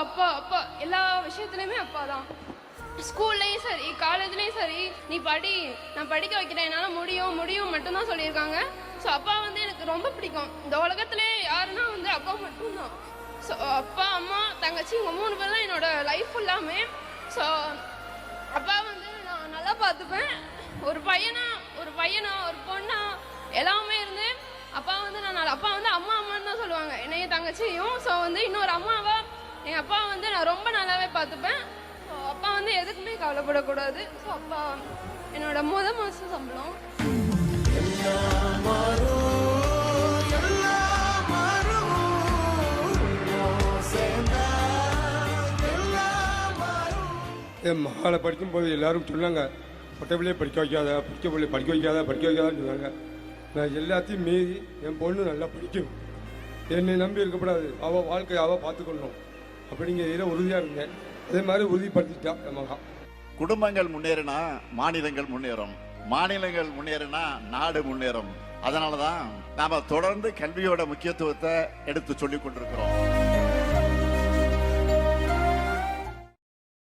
அப்பா அப்பா எல்லா விஷயத்துலையுமே அப்பா தான். ஸ்கூல்லையும் சரி காலேஜ்லேயும் சரி, நீ படி, நான் படிக்க வைக்கிறேன், என்னால் முடியும் முடியும் மட்டும்தான் சொல்லியிருக்காங்க. ஸோ அப்பா வந்து எனக்கு ரொம்ப பிடிக்கும். இந்த உலகத்திலே யாருன்னா வந்து அப்பா மட்டும்தான். ஸோ அப்பா அம்மா தங்கச்சி இவங்க 3 பேர் தான் என்னோட லைஃப் ஃபுல்லாமே. ஸோ அப்பா வந்து நான் நல்லா பார்த்துப்பேன். ஒரு பையனா ஒரு பொண்ணா எல்லாமே இருந்து அப்பா வந்து அப்பா வந்து அம்மா அம்மான்னு தான் சொல்லுவாங்க என்னைய தங்கச்சியும். ஸோ வந்து இன்னொரு அம்மாவா எங்கள் அப்பா வந்து நான் ரொம்ப நல்லாவே பார்த்துப்பேன். ஸோ அப்பா வந்து எதுக்குமே கவலைப்படக்கூடாது. ஸோ அப்பா என்னோட மாதம் சம்பளம். என் மகளை படிக்கும்போது எல்லாரும் சொன்னாங்க, பொட்டை பிள்ளையை படிக்க வைக்காத, படிக்க வைக்காதான்னு சொன்னாங்க. நான் எல்லாத்தையும் மீறி என் பொண்ணு நல்லா படிக்கும், என்னை நம்பி இருக்கக்கூடாது, அவள் வாழ்க்கையை அவள் பார்த்துக்கணும் அப்படிங்கிறதுல உறுதியாக இருந்தேன். அதே மாதிரி உறுதிப்படுத்திட்டா என் மகா. குடும்பங்கள் முன்னேறினா மாநிலங்கள் முன்னேறும், மாநிலங்கள் முன்னேறினா நாடு முன்னேறும். அதனாலதான் நாம தொடர்ந்து கல்வியோட முக்கியத்துவத்தை எடுத்து சொல்லிக் கொண்டிருக்கிறோம்.